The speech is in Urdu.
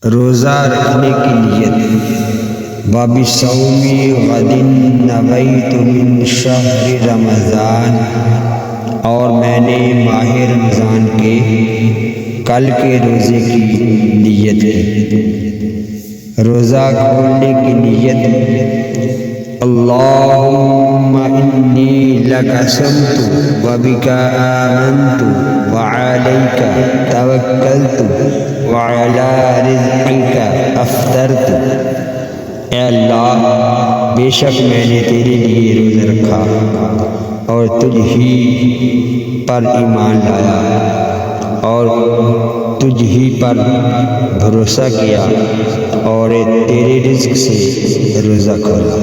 روزہ رکھنے کی نیت۔ وَبِصَوْمِ غَدٍ نَوَيْتُ مِنْ شَهْرِ رمضان، اور میں نے ماہ رمضان کے کل کے روزے کی نیت کی۔ روزہ کھولنے کی نیت: اللہم انی لک صمت وبک آمنت وعلیک توکلت وعلی رزقک افطرت۔ اے اللہ، بے شک میں نے تیرے لیے روزہ رکھا اور تجھ ہی پر ایمان لایا اور تجھ ہی پر بھروسہ کیا اور تیرے رزق سے روزہ کھولا۔